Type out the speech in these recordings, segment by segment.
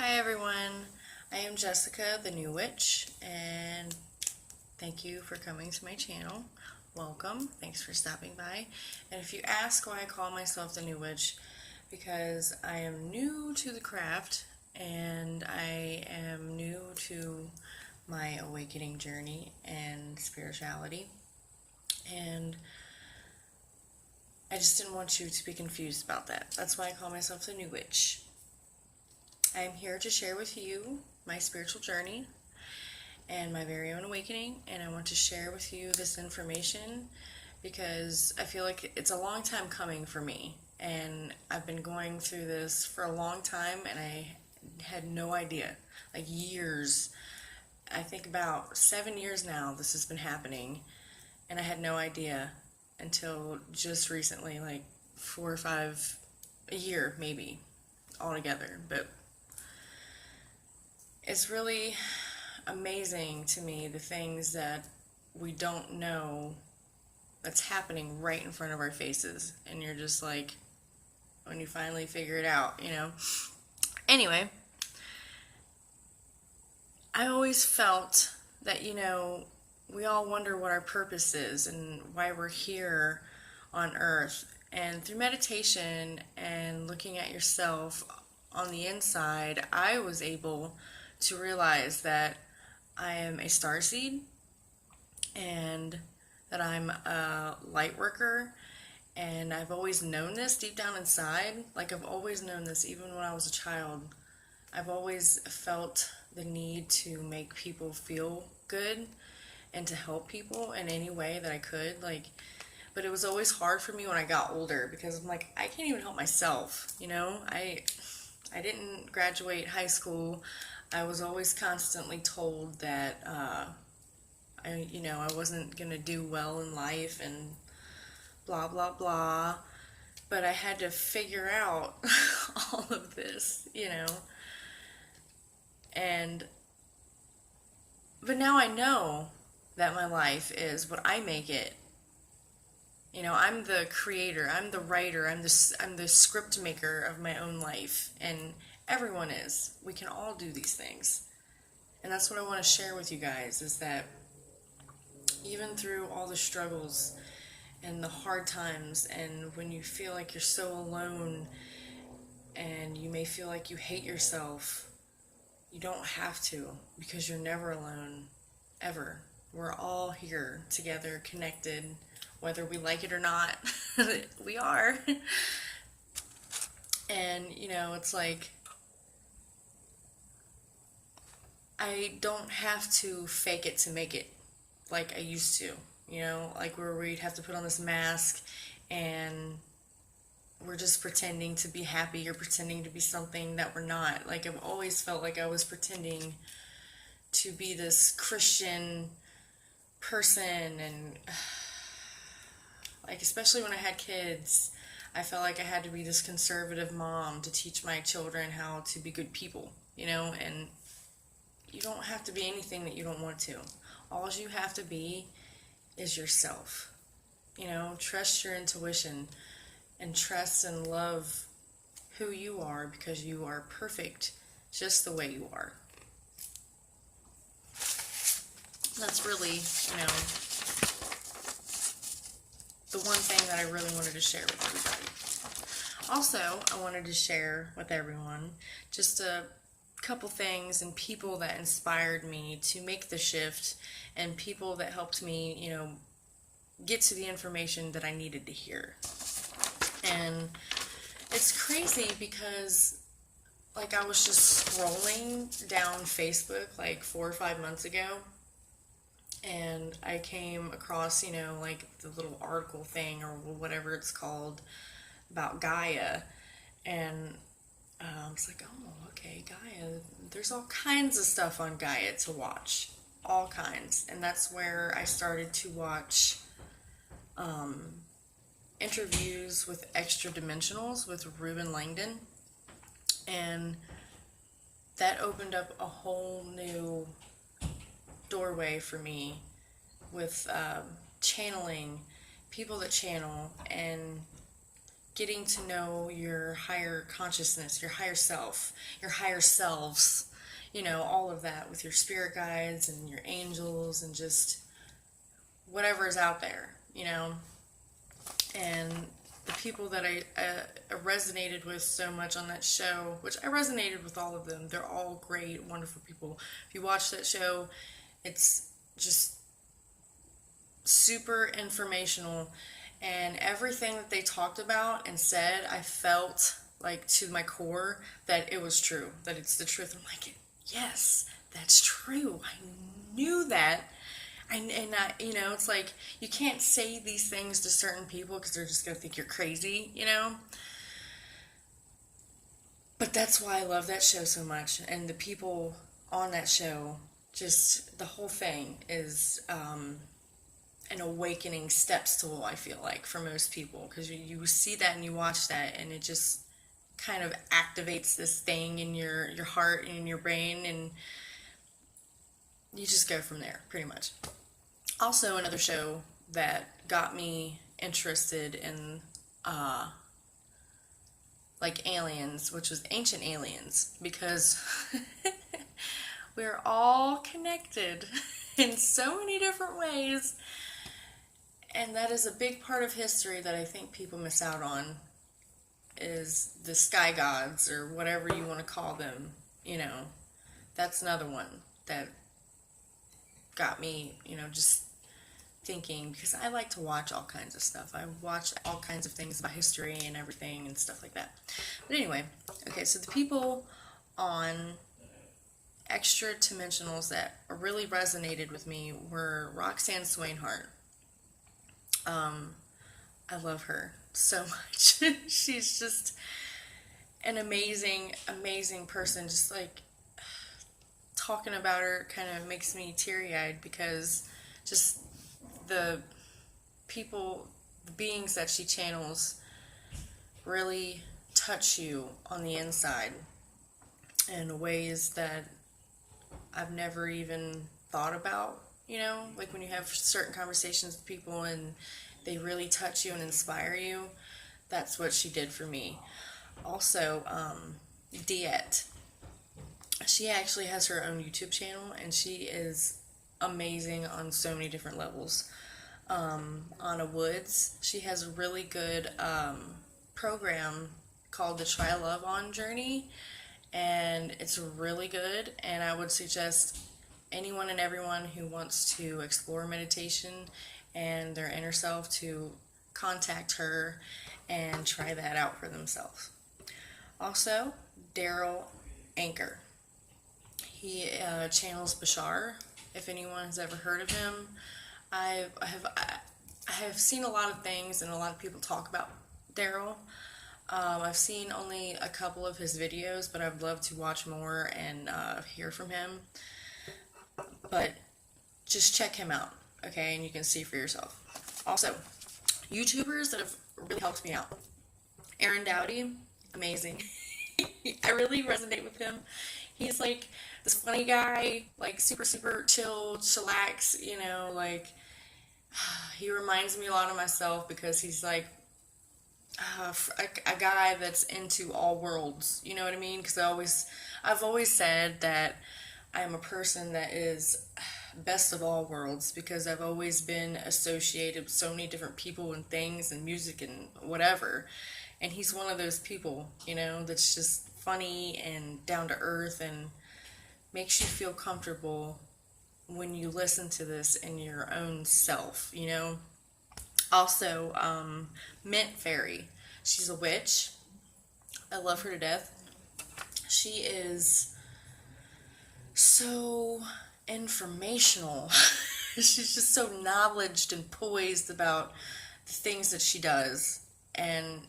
Hi everyone, I am Jessica, the New Witch, and thank you for coming to my channel. Welcome, thanks for stopping by. And if you ask why I call myself the New Witch, because I am new to the craft and I am new to my awakening journey and spirituality. And I just didn't want you to be confused about that. That's why I call myself the New Witch. I am here to share with you my spiritual journey and my very own awakening, and I want to share with you this information because I feel like it's a long time coming for me, and I've been going through this for a long time and I had no idea, like years. I think about 7 years now this has been happening, and I had no idea until just recently, like 4 or 5 a year maybe altogether. But it's really amazing to me the things that we don't know that's happening right in front of our faces, and you're just like, when you finally figure it out, Anyway, I always felt that, we all wonder what our purpose is and why we're here on earth. And through meditation and looking at yourself on the inside, I was able to realize that I am a starseed and that I'm a light worker, and I've always known this deep down inside. Like, I've always known this even when I was a child. I've always felt the need to make people feel good and to help people in any way that I could. But it was always hard for me when I got older because I'm like, I can't even help myself, I didn't graduate high school. I was always constantly told that I wasn't gonna do well in life and blah blah blah. But I had to figure out all of this, and but now I know that my life is what I make it. I'm the creator, I'm the writer, I'm the script maker of my own life, and everyone is. We can all do these things. And that's what I want to share with you guys, is that even through all the struggles and the hard times, and when you feel like you're so alone and you may feel like you hate yourself, you don't have to, because you're never alone, ever. We're all here together, connected, whether we like it or not. We are. And, it's like, I don't have to fake it to make it like I used to, like where we'd have to put on this mask and we're just pretending to be happy or pretending to be something that we're not. Like, I've always felt like I was pretending to be this Christian person, and like, especially when I had kids, I felt like I had to be this conservative mom to teach my children how to be good people, and you don't have to be anything that you don't want to. All you have to be is yourself. Trust your intuition and trust and love who you are, because you are perfect just the way you are. That's really, the one thing that I really wanted to share with everybody. Also, I wanted to share with everyone just a couple things and people that inspired me to make the shift, and people that helped me, get to the information that I needed to hear. And it's crazy because, like, I was just scrolling down Facebook like 4 or 5 months ago, and I came across, like the little article thing or whatever it's called about Gaia, and it's like, oh, okay, Gaia. There's all kinds of stuff on Gaia to watch, all kinds, and that's where I started to watch interviews with Extra Dimensionals with Ruben Langdon, and that opened up a whole new doorway for me with channeling, people that channel, and getting to know your higher consciousness, your higher self, your higher selves, you know, all of that with your spirit guides and your angels and just whatever is out there, you know. And the people that I resonated with so much on that show, which I resonated with all of them, they're all great, wonderful people. If you watch that show, it's just super informational, and everything that they talked about and said, I felt like to my core that it was true, that it's the truth. I'm like, yes, that's true. I knew that. You know, it's like you can't say these things to certain people because they're just gonna think you're crazy, you know. But that's why I love that show so much, and the people on that show. Just the whole thing is an awakening steps tool, I feel like, for most people, because you see that and you watch that and it just kind of activates this thing in your heart and in your brain, and you just go from there pretty much. Also, another show that got me interested in like aliens, which was Ancient Aliens, because we're all connected in so many different ways. And that is a big part of history that I think people miss out on, is the sky gods, or whatever you want to call them, you know. That's another one that got me, you know, just thinking, because I like to watch all kinds of stuff. I watch all kinds of things about history and everything and stuff like that. But anyway, okay, so the people on Extra Dimensionals that really resonated with me were Roxanne Swainhart. I love her so much. She's just an amazing, amazing person. Just like talking about her kind of makes me teary-eyed, because just the people, the beings that she channels really touch you on the inside in ways that I've never even thought about, you know, like when you have certain conversations with people and they really touch you and inspire you. That's what she did for me. Also, Diet. She actually has her own YouTube channel, and she is amazing on so many different levels. Anna Woods, she has a really good program called the Try Love On Journey, and it's really good, and I would suggest anyone and everyone who wants to explore meditation and their inner self to contact her and try that out for themselves. Also, Daryl Anchor. He channels Bashar. If anyone has ever heard of him, I have seen a lot of things and a lot of people talk about Daryl. I've seen only a couple of his videos, but I'd love to watch more and hear from him. But just check him out, okay, and you can see for yourself. Also, YouTubers that have really helped me out. Aaron Dowdy, amazing. I really resonate with him. He's like this funny guy, like super, super chill, chillax, you know, like he reminds me a lot of myself, because he's like a guy that's into all worlds, you know what I mean? Because I've always said that I'm a person that is best of all worlds, because I've always been associated with so many different people and things and music and whatever. And he's one of those people, you know, that's just funny and down to earth and makes you feel comfortable when you listen to this in your own self, you know. Also, Mint Fairy. She's a witch. I love her to death. She is so informational. She's just so knowledgeable and poised about the things that she does. And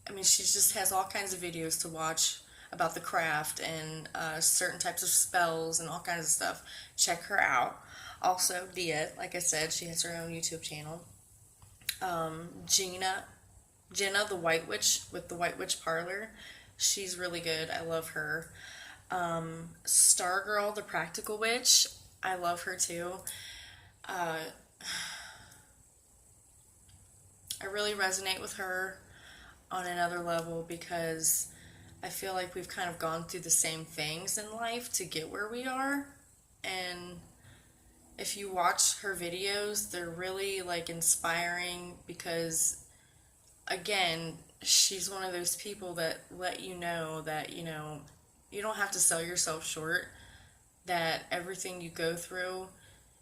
I mean, she just has all kinds of videos to watch about the craft and certain types of spells and all kinds of stuff. Check her out. Also, Dia, like I said, she has her own YouTube channel. Jenna the White Witch with the White Witch Parlor. She's really good. I love her. Stargirl the Practical Witch. I love her too. I really resonate with her. on another level because I feel like we've kind of gone through the same things in life to get where we are. And if you watch her videos, they're really like inspiring because, again, she's one of those people that let you know that, you don't have to sell yourself short, that everything you go through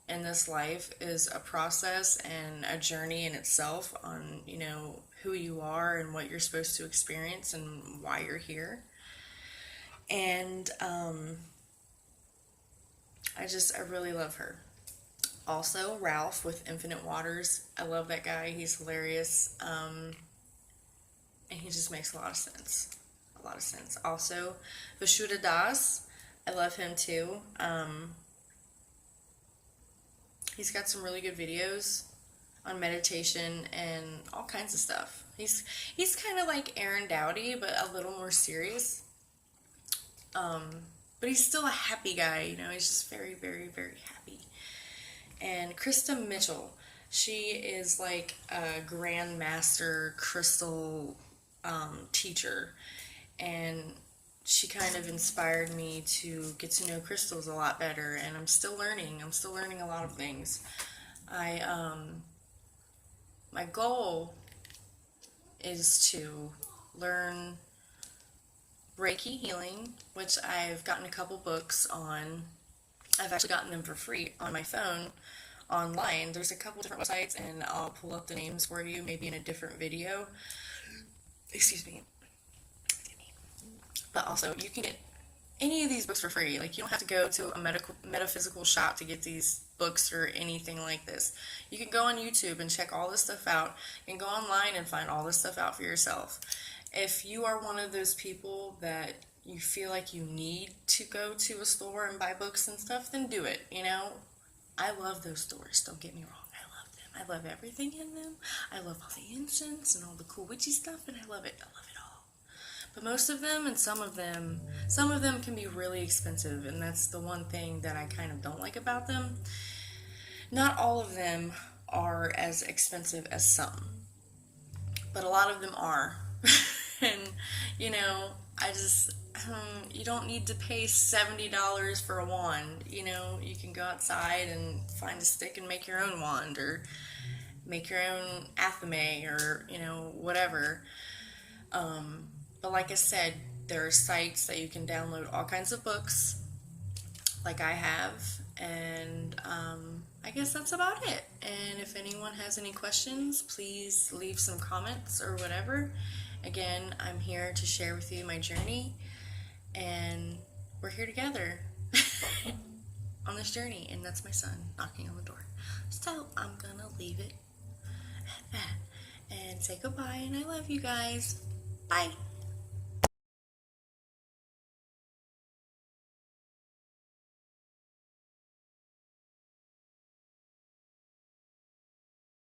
in this life is a process and a journey in itself on, who you are and what you're supposed to experience and why you're here. And I really love her. Also, Ralph with Infinite Waters. I love that guy. He's hilarious. And he just makes a lot of sense. A lot of sense. Also, Vashuddha Das. I love him too. He's got some really good videos on meditation and all kinds of stuff. He's kind of like Aaron Doughty, but a little more serious. But he's still a happy guy, he's just very, very, very happy. And Krista Mitchell, she is like a grandmaster crystal teacher, and she kind of inspired me to get to know crystals a lot better, and I'm still learning a lot of things. My goal is to learn Reiki healing, which I've gotten a couple books on. I've actually gotten them for free on my phone online. There's a couple different websites, and I'll pull up the names for you maybe in a different video. Excuse me. But also, you can get any of these books for free. Like, you don't have to go to a metaphysical shop to get these books or anything like this. You can go on YouTube and check all this stuff out. You can go online and find all this stuff out for yourself. If you are one of those people that you feel like you need to go to a store and buy books and stuff, then do it, I love those stores, don't get me wrong. I love them. I love everything in them. I love all the incense and all the cool witchy stuff, and I love it. I love it all. But most of them and some of them can be really expensive, and that's the one thing that I kind of don't like about them. Not all of them are as expensive as some, but a lot of them are. And, you don't need to pay $70 for a wand. You can go outside and find a stick and make your own wand, or make your own athame, or, whatever. But like I said, there are sites that you can download all kinds of books, like I have, and I guess that's about it. And if anyone has any questions, please leave some comments or whatever. Again, I'm here to share with you my journey, and we're here together on this journey, and that's my son knocking on the door. So I'm gonna leave it at that and say goodbye, and I love you guys. Bye.